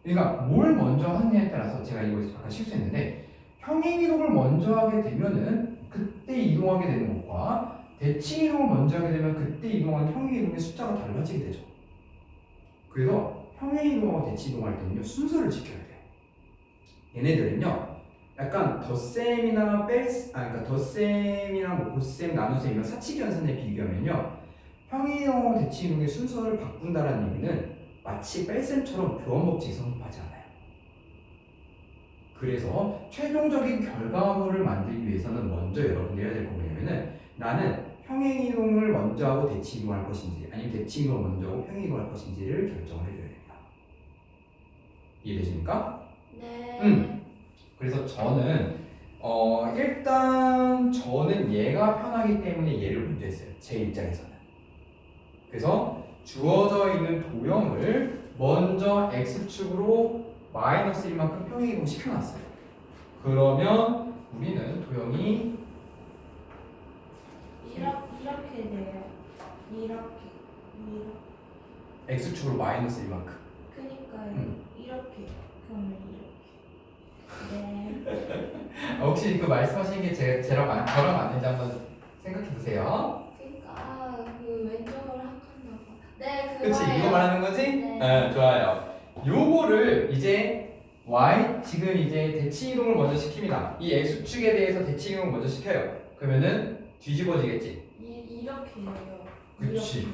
S1: 그러니까 뭘 먼저 하느냐에 따라서 제가 이거 아까 실수했는데 평행 이동을 먼저 하게 되면은 그때 이동하게 되는 것과 대칭 이동을 먼저 하게 되면 그때 이동하는 평행 이동의 숫자가 달라지게 되죠. 그래서 평행 이동하고 대칭 이동할 때는요 순서를 지켜야 돼요. 얘네들은요 약간 덧셈이나 그러니까 덧셈이나 뭐 곱셈, 나눗셈 이런 사칙 연산에 비교하면요 평행 이동하고 대칭 이동의 순서를 바꾼다는 얘기는 마치 뺄셈처럼 교환 법칙이 성립하지 않아요. 그래서 최종적인 결과물을 만들기 위해서는 먼저 여러분이 해야 될 거 뭐냐면은 나는 평행 이동을 먼저 하고 대칭 이동할 것인지 아니면 대칭 이동을 먼저 하고 평행 이동할 것인지를 결정을 해줘야 됩니다. 이해되십니까?
S3: 네.
S1: 그래서 저는 일단 저는 얘가 편하기 때문에 얘를 먼저 했어요. 제 입장에서는. 그래서 주어져 있는 도형을 먼저 x축으로 마이너스 1만큼 평행 이동 시켜놨어요. 그러면 우리는 도형이
S3: 이렇게 돼요. 이렇게.
S1: x축으로 마이너스 1만큼.
S3: 그니까요. 이렇게. 그러면 이렇게. 네.
S1: 혹시 그 말씀하시는 게 저랑 맞는지 한번 생각해 보세요.
S3: 그러니까 그 왼쪽으로 한 칸 더. 네, 그거예요.
S1: 그치? 이거 말하는 거지?
S3: 네.
S1: 네, 좋아요. 요거를 이제 y 지금 이제 대칭 이동을 먼저 시킵니다. 이 x축에 대해서 대칭 이동을 먼저 시켜요. 그러면은 뒤집어지겠지?
S3: 이렇게요.
S1: 그치.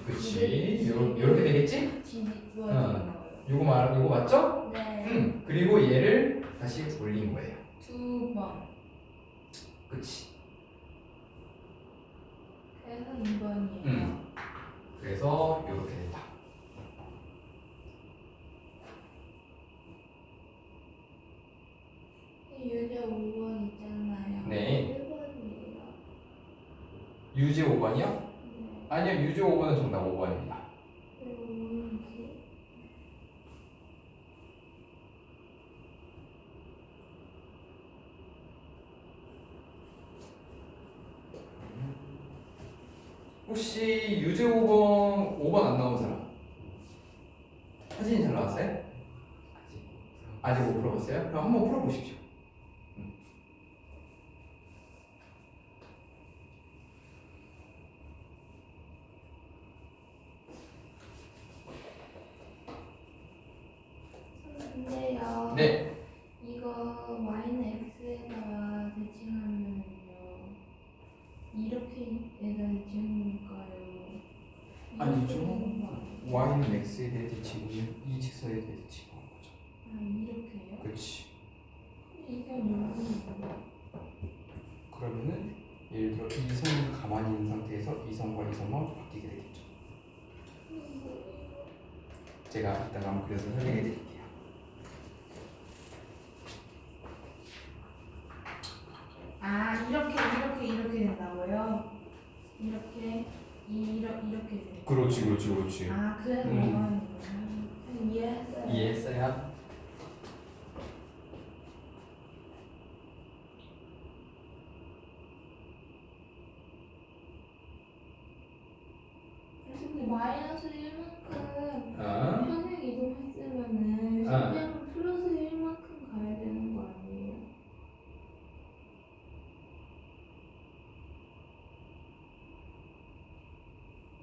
S1: 요렇게 되겠지?
S3: 뒤집어지는
S1: 요거 맞죠?
S3: 네.
S1: 그리고 얘를 다시 올린 거예요.
S3: 두 번.
S1: 그치.
S3: 그래서 2번이에요.
S1: 그래서 요렇게 된다.
S3: 유제 5번 있잖아요.
S1: 네.
S3: 1번이에요.
S1: 유제 5번이요?
S3: 네.
S1: 아니요, 유제 5번은 정답 5번입니다.
S3: 왜 5번이지?
S1: 혹시 유제 5번 안 나온 사람? 사진이 잘 나왔어요? 아직 못 풀어봤어요? 그럼 한번 풀어보십시오.
S3: 근데요.
S1: 네.
S3: 이거 y는 x에다가 대칭하면요. 이렇게 에다 대칭하니까요.
S1: 아니죠. y는 x에 대해 대칭이면 이 직선에 대해 대칭하는 거죠.
S3: 아 이렇게요?
S1: 그렇지.
S3: 이게 뭐예요?
S1: 그러면은 예를 들어 이 선이 가만히 있는 상태에서 이 선과 이 선만 바뀌게 되겠죠. 제가 이따가 한번 그려서 설명해 드릴게요.
S3: 아 이렇게 된다고요? 이렇게 돼요.
S1: 그렇지.
S3: 아 그래서 이거는 이해했어요.
S1: 이해했어요?
S3: 근데 마이너스 1만큼
S1: 어?
S3: 평행 이동했으면은 실제로 플러스 1만큼 가야 되는 거 아니에요?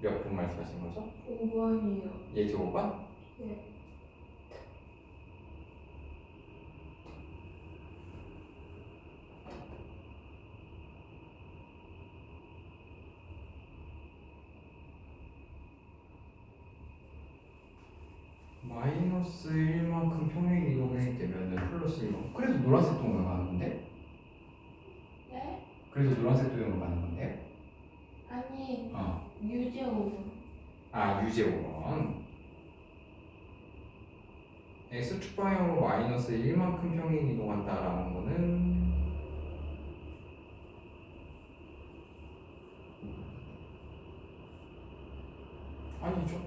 S1: 몇 분 말씀하신 거죠?
S3: 5번이요.
S1: 예지 5번?
S3: 네.
S1: 마이너스 1만큼 평행 이동이 되면은 플러스 1만큼. 그래도 노란색 동으로 가는 건데?
S3: 네?
S1: 그래도 노란색 도형으로 가는 건데?
S3: 아니 유제 5번.
S1: 유제 5번. x축 방향으로 마이너스 1만큼 평행 이동한다라는 거는 아니죠.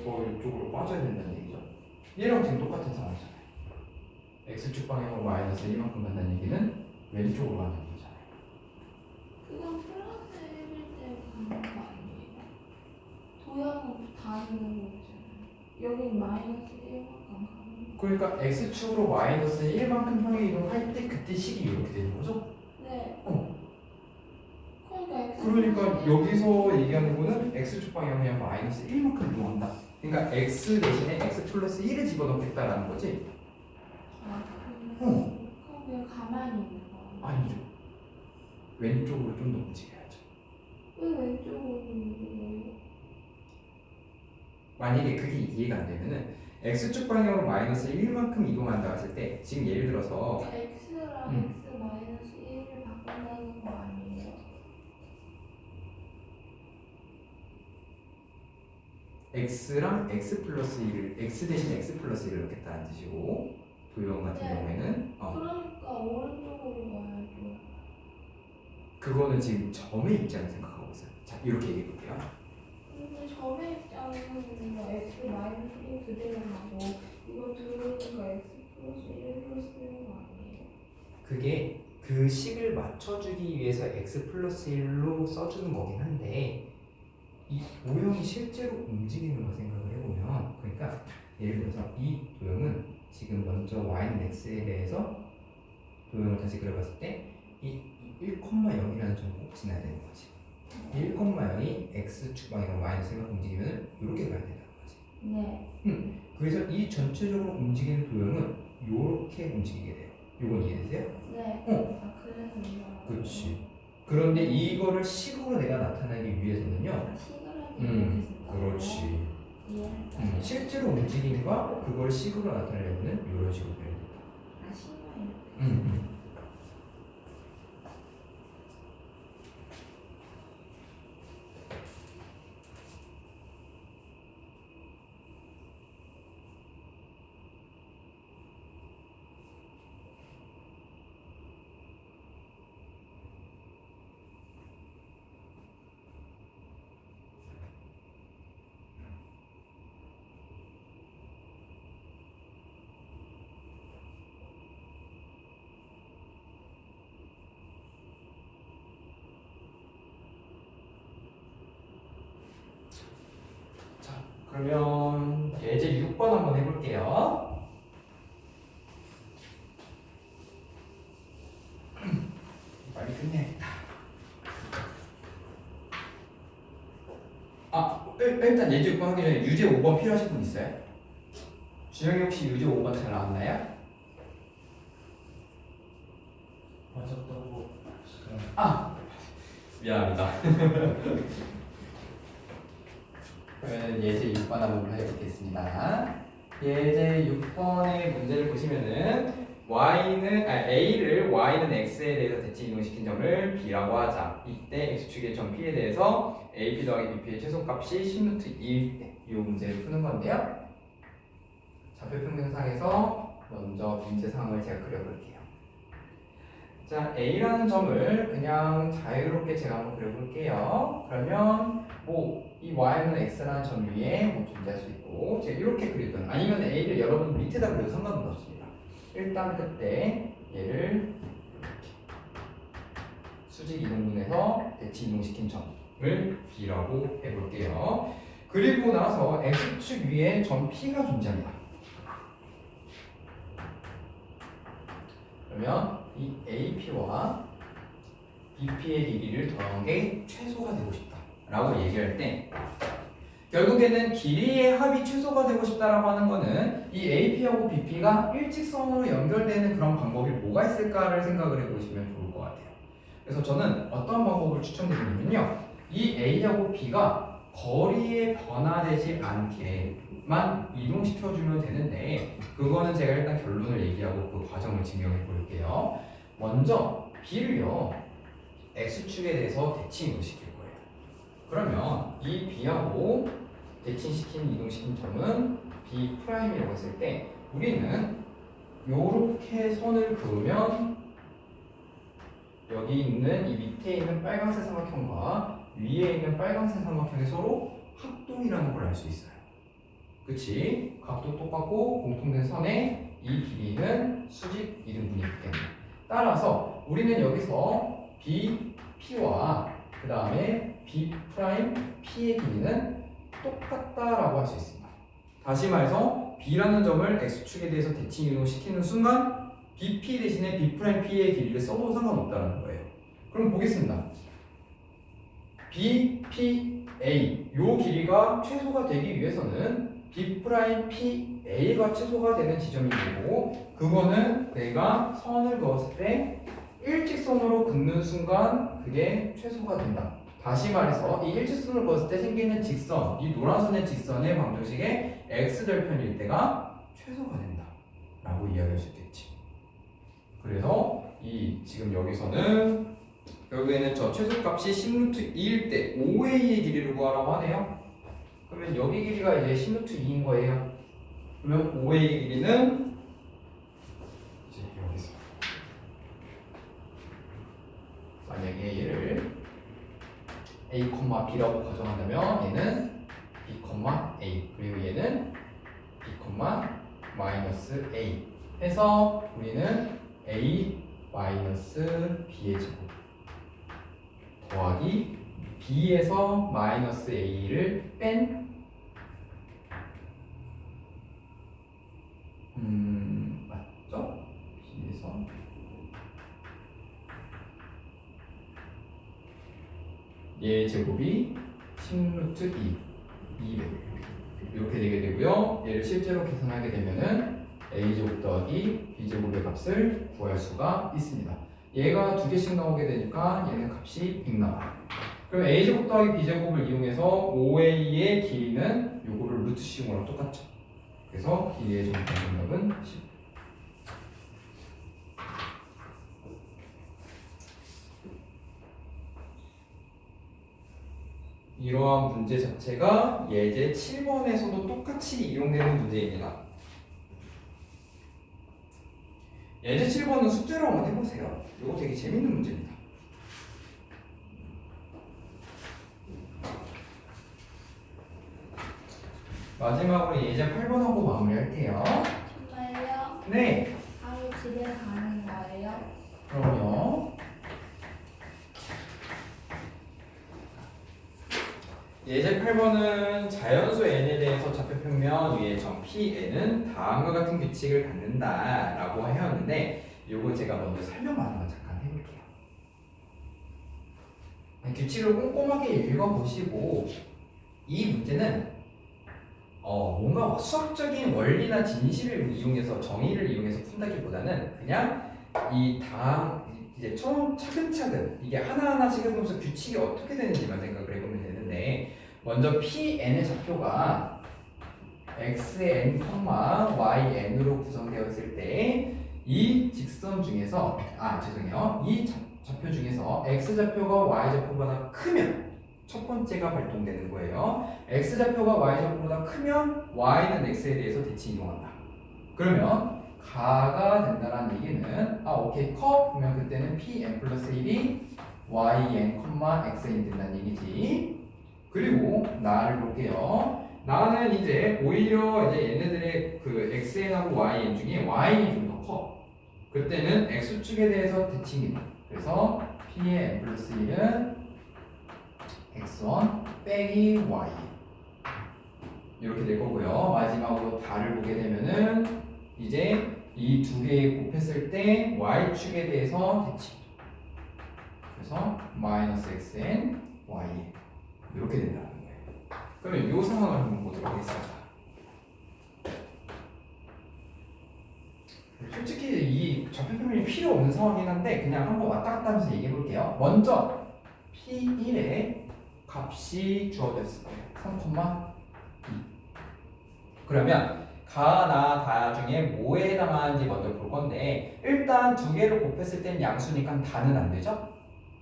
S1: 더 이쪽으로 빠져야 된다는 얘기죠. 얘랑 지금 똑같은 상황이잖아요. x축 방향으로 마이너스 1만큼 간다는 얘기는 왼쪽으로 가는 얘기잖아요.
S3: 다는 거잖아요. 여긴 마이너스 1만큼 가는 거.
S1: 그러니까 x축으로 마이너스 1만큼 형이 이동할 때 그때 식이 이렇게 되는 거죠?
S3: 네. 그러니까
S1: 그러니까 여기서 얘기하는 거는 x축 방향이 그냥 마이너스 1만큼 이동한다. 그러니까 x 대신에 x 플러스 1을 집어넣겠다라는 거지?
S3: 아,
S1: 어.
S3: 그럼 그냥 가만히 있는 거.
S1: 아니죠. 왼쪽으로 좀 더 움직여야죠.
S3: 왜 왼쪽으로 있는
S1: 만약에 그게 이해가 안 되면은 x축 방향으로 마이너스 1만큼 이동한다 했을 때 지금 예를 들어서
S3: 거예요? x랑 x 마이너스 1을 바꾼다는 거 아니에요?
S1: x랑 x 플러스 1을 x 대신 x 플러스 1을 넣겠다는 뜻이고 도형 같은
S3: 네.
S1: 경우에는
S3: 그러니까 오른쪽으로 가야죠.
S1: 그거는 지금 점의 입장을 생각하고 있어요. 자 이렇게 얘기해 볼게요.
S3: 근데 점의 입장에서는 뭐 x 마이너스 1 그대로 가고 이거 들어오니까 x 플러스 1 플러스 1거 아니에요?
S2: 그게 그 식을 맞춰주기 위해서 x 플러스 1로 써주는 거긴 한데 이 도형이 실제로 움직이는 거 생각을 해보면 그러니까 예를 들어서 이 도형은 지금 먼저 y는 x에 대해서 도형을 다시 그려봤을 때 이 1,0이라는 점을 꼭 지나야 되는 거지. 1,0이 x축 방향으로 마이너스 1만큼 움직이면 이렇게 가야 된다는 거지.
S3: 네.
S2: 그래서 이 전체적으로 움직이는 도형은 이렇게 움직이게 돼요. 이건 이해되세요?
S3: 네.
S2: 어.
S3: 아, 그래서 이거.
S2: 그렇지. 그런데 이거를 식으로 내가 나타내기 위해서는요.
S3: 시그널이
S2: 그렇지.
S3: 이해할까요?
S2: 실제로 움직임과 그걸 식으로 나타내려면 이런 식으로 돼야 된다.
S3: 아, 시그널.
S2: 음.
S1: 자 그러면 예제 6번 한번 해볼게요. 빨리 끝내야겠다. 일단 예제 6번 하기 전에 유제 5번 필요하신 분 있어요? 주영이 혹시 유제 5번 잘 나왔나요?
S4: 맞았다고 했어요.
S1: 미안합니다. 그러면 예제 6번 한번 해보겠습니다. 예제 6번의 문제를 보시면은 A를 y는 x에 대해서 대칭 이동시킨 점을 b라고 하자. 이때 x축의 점 p에 대해서 AP 더하기 bp의 최소값이 10루트 2일 때 이 문제를 푸는 건데요. 좌표평면상에서 먼저 문제상을 제가 그려볼게요. 자, A라는 점을 그냥 자유롭게 제가 한번 그려볼게요. 그러면 이 y는 x라는 점 위에 존재할 수 있고 제가 이렇게 그리든 아니면 A를 여러분 밑에다 그려도 상관은 없습니다. 일단 그때 얘를 수직 이동분해서 대칭 이동시킨 점을 B라고 해볼게요. 그리고 나서 x축 위에 점 P가 존재합니다. 그러면 이 AP와 BP의 길이를 더한 게 최소가 되고 싶다 라고 얘기할 때 결국에는 길이의 합이 최소가 되고 싶다라고 하는 거는 이 AP하고 BP가 일직선으로 연결되는 그런 방법이 뭐가 있을까를 생각을 해보시면 좋을 것 같아요. 그래서 저는 어떤 방법을 추천드리냐면요, 이 A하고 B가 거리에 변화되지 않게만 이동시켜주면 되는데 그거는 제가 일단 결론을 얘기하고 그 과정을 증명해 볼게요. 먼저 B를요 X축에 대해서 대칭 이동시킬 거예요. 그러면 이 B하고 대칭시킨 이동시킨 점은 B'이라고 했을 때 우리는 요렇게 선을 그으면 여기 있는 이 밑에 있는 빨간색 삼각형과 위에 있는 빨간색 삼각형이 서로 합동이라는 걸 알 수 있어요. 그치? 각도 똑같고 공통된 선에 이 길이는 수직 이등분이기 때문에 따라서 우리는 여기서 B, P와 그 다음에 B', P의 길이는 똑같다라고 할 수 있습니다. 다시 말해서 B라는 점을 X축에 대해서 대칭 이동시키는 순간 BP 대신에 B'P의 길이를 써도 상관없다는 거예요. 그럼 보겠습니다. BPA 요 길이가 최소가 되기 위해서는 B'PA가 최소가 되는 지점이 되고 그거는 내가 선을 그었을 때 일직선으로 긋는 순간 그게 최소가 된다. 다시 말해서 이 일직선을 그었을 때 생기는 직선, 이 노란선의 직선의 방정식의 x절편일 때가 최소가 된다 라고 이야기할 수 있겠지. 그래서 이 지금 여기서는 결국에는 저 최소값이 10루트 2일 때 5a의 길이를 구하라고 하네요. 그러면 여기 길이가 이제 10루트 2인 거예요. 그러면 5a의 길이는 이제 여기서 만약에 얘를 a, b라고 가정한다면 얘는 b, a 그리고 얘는 b, 마이너스 a 해서 우리는 a 마이너스 b의 제곱 더하기 b에서 마이너스 a를 뺀 맞죠? b에서 얘 제곱이 10루트 200 이렇게 되게 되고요. 얘를 실제로 계산하게 되면은 a제곱 더하기 b제곱의 값을 구할 수가 있습니다. 얘가 두 개씩 나오게 되니까 얘는 값이 100 나와요. 그럼 a제곱 더하기 b제곱을 이용해서 5a의 길이는 요거를 루트 씌운 거랑 똑같죠. 그래서 길이의 정답 정답은 10. 이러한 문제 자체가 예제 7번에서도 똑같이 이용되는 문제입니다. 예제 7번은 숙제로 한번 해보세요. 이거 되게 재밌는 문제입니다. 마지막으로 예제 8번하고 마무리할게요.
S3: 정말요?
S1: 네,
S3: 바로 집에 가는 거예요?
S1: 그럼요. 예제 8번은 자연수 n에 대해서 좌표평면 위에 점 Pn은 다음과 같은 규칙을 갖는다 라고 하였는데 요거 제가 먼저 설명만 한번 잠깐 해볼게요. 규칙을 꼼꼼하게 읽어보시고 이 문제는 뭔가 수학적인 원리나 진실을 이용해서 정의를 이용해서 푼다기보다는 그냥 이제 처음 차근차근 이게 하나하나씩 해보면서 규칙이 어떻게 되는지만 생각을 해보면 되는데 먼저 Pn의 좌표가 xn, yn으로 구성되었을 때 이 직선 중에서 이 좌표 중에서 x좌표가 y좌표보다 크면 첫 번째가 발동되는 거예요. x좌표가 y좌표보다 크면 y는 x에 대해서 대칭 이동한다. 그러면 가가 된다는 얘기는 오케이 커 그러면 그때는 Pn 플러스 1이 yn, xn 된다는 얘기지. 그리고 나를 볼게요. 나는 이제 오히려 이제 얘네들의 그 xn하고 yn 중에 y이 좀 더 커. 그때는 x축에 대해서 대칭이다. 그래서 P의 n 플러스 1은 x1 빼기 y 이렇게 될 거고요. 마지막으로 다를 보게 되면은 이제 이 두 개 곱했을 때 y축에 대해서 대칭. 그래서 마이너스 xn y 이렇게 된다는 거예요. 그러면 이 상황을 한번 보도록 하겠습니다. 솔직히 이 좌표평면이 필요 없는 상황이긴 한데 그냥 한번 왔다 갔다 하면서 얘기해 볼게요. 먼저 P1의 값이 주어졌을 거예요. 3,2. 그러면 가, 나, 다 중에 뭐에 해당하는지 먼저 볼 건데 일단 두 개를 곱했을 땐 양수니까 다는 안 되죠?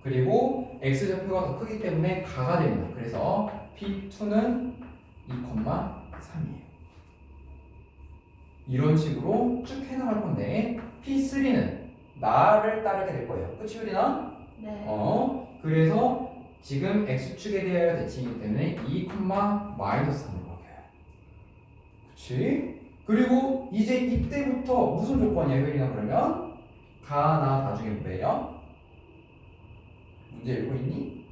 S1: 그리고 x좌표가 더 크기 때문에 가가 됩니다. 그래서 P2는 2,3이에요. 이런 식으로 쭉 해나갈 건데 P3는 나를 따르게 될 거예요. 그치 우리나?
S3: 네.
S1: 그래서 지금 x축에 대하여 대칭이기 때문에 2,-3으로 바뀌어요. 그치? 그리고 이제 이때부터 무슨 조건이야 효린아 그러면? 가, 나, 다 중에 뭐예요? 문제 읽고 있니?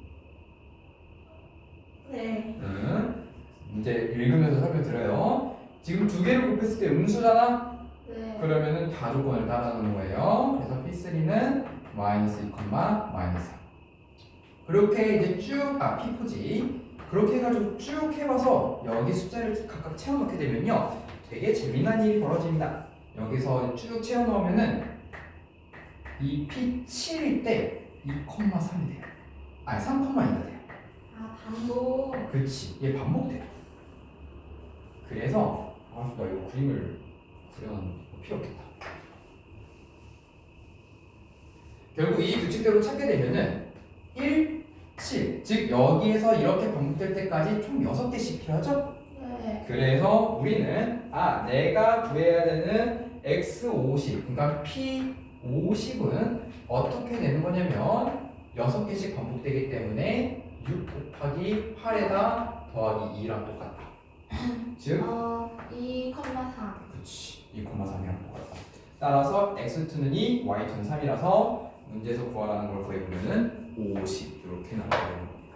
S3: 네.
S1: 응. 문제 이제 읽으면서 설명드려요. 지금 두 개를 곱했을 때 음수잖아?
S3: 네.
S1: 그러면은 다 조건을 따라하는 거예요. 그래서 P3는 마이너스 2, 마이너스 3. 그렇게 이제 쭉, P4지. 그렇게 해가지고 쭉 해봐서 여기 숫자를 각각 채워넣게 되면요. 되게 재미난 일이 벌어집니다. 여기서 쭉 채워넣으면은 이 P7일 때 2,3이 돼요. 아니 3,2가 돼요.
S3: 아, 반복.
S1: 그렇지. 얘 반복돼요. 그래서 나 이거 그림을 그려놓은 거 필요 없겠다. 결국 이 규칙대로 찾게 되면은 1, 7. 즉 여기에서 이렇게 반복될 때까지 총 6개씩 필요하죠?
S3: 네.
S1: 그래서 우리는 내가 구해야 되는 X50 그러니까 P50은 어떻게 되는 거냐면 6개씩 반복되기 때문에 6 곱하기 8에다 더하기 2랑 똑같다. 즉
S3: 2,3.
S1: 그치 2,3이랑 똑같다. 따라서 X2는 2, Y2는 3이라서 문제에서 구하라는 걸 구해보면은 50 이렇게 나오게 되는 겁니다.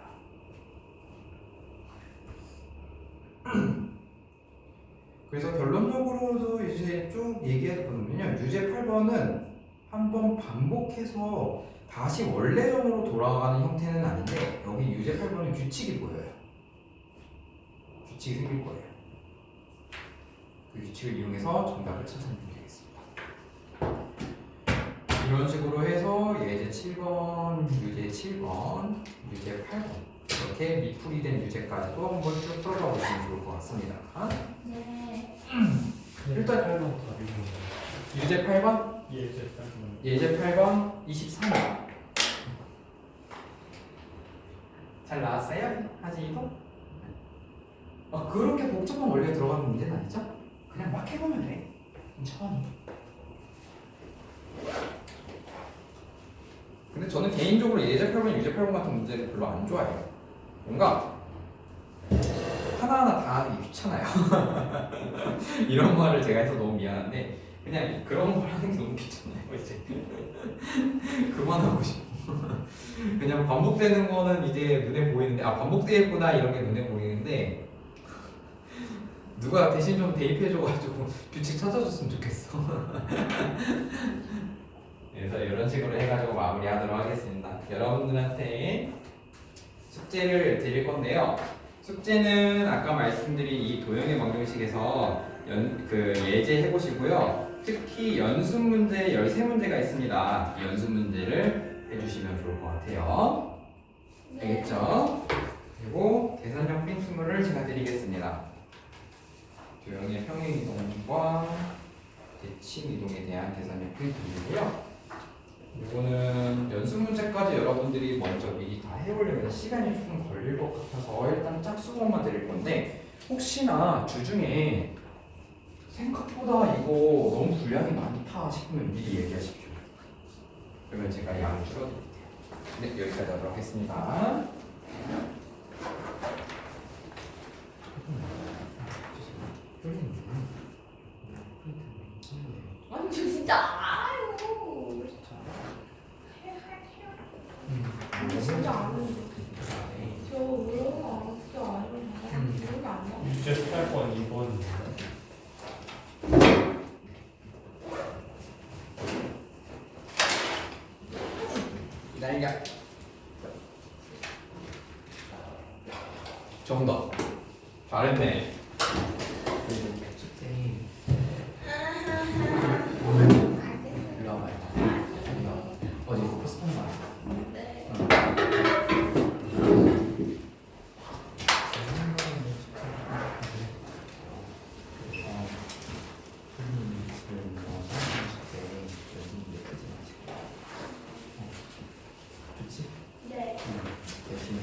S1: 그래서 결론적으로도 이제 쭉 얘기해서 보면요. 유제 8번은 한번 반복해서 다시 원래전으로 돌아가는 형태는 아닌데 여기 유제 8번은 규칙이 보여요. 규칙이 생길 거예요. 그 규칙을 이용해서 정답을 찾아내면 되겠습니다. 이런 식으로 해서 예제 7번, 유제 7번, 유제 8번 이렇게 미풀이된 유제까지도 한번 쭉 풀어가 보시면 좋을 것 같습니다.
S3: 네.
S1: 일단
S4: 8번 답이 뭐예요?
S1: 유제 8번,
S4: 예제 8번.
S1: 예제 8번 23번 잘 나왔어요? 하지도? 그렇게 복잡한 원리가 들어가는 문제는 아니죠? 그냥 막 해보면 돼. 천천히. 근데 저는 개인적으로 예제 8번, 유제 8번 같은 문제를 별로 안 좋아해요. 뭔가 하나하나 다 하기 귀찮아요. 이런 말을 제가 해서 너무 미안한데 그냥 그런 걸 하는 게 너무 귀찮아요. 이제 그만하고 싶어. 그냥 반복되는 거는 이제 눈에 보이는데 반복되겠구나 이런 게 눈에 보이는데 누가 대신 좀 대입해줘가지고 규칙 찾아줬으면 좋겠어. 그래서 이런 식으로 해가지고 마무리하도록 하겠습니다. 여러분들한테 숙제를 드릴 건데요. 숙제는 아까 말씀드린 이 도형의 방정식에서 예제 해보시고요. 특히 연습 문제 13문제가 있습니다. 이 연습 문제를 해주시면 좋을 것 같아요. 알겠죠? 그리고 계산형 프린트물을 제가 드리겠습니다. 도형의 평행이동과 대칭이동에 대한 계산형 프린트물이고요. 이거는 연습 문제까지 여러분들이 먼저 미리 다 해보려면 시간이 조금 걸릴 것 같아서 일단 짝수공만 드릴 건데 혹시나 주중에 생각보다 이거 너무 분량이 많다 싶으면 미리 얘기하십시오. 그러면 제가 양을 줄여드릴게요. 네, 여기까지 하도록 하겠습니다.
S3: 아니, 저 진짜 알아요. 아니, 진짜 알아요. 저 이런 거 진짜 알아요. 기억이 안 나.
S4: 유제 8번 2번.
S1: 기다려. 정답. 잘했네.
S2: 숙제
S3: 알겠어요.
S2: 일로 와봐요. 어디 이거 포스터인 거 아니야?
S3: 네.
S2: 좋지?
S3: 네.
S2: 대신에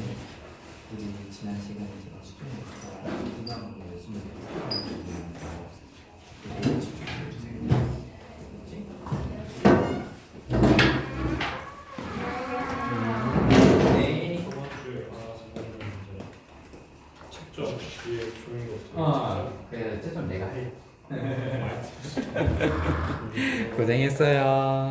S2: 우리 지난 시간에 제가 수준에서 분양하고 열심히 했던 거 집중해주세요. 그렇지? 네.
S4: 저번 주에 저번에 이제 책점 뒤에 조용히 없어요.
S1: 그래, 채점 내가 할.
S4: 많이
S1: 고생했어요.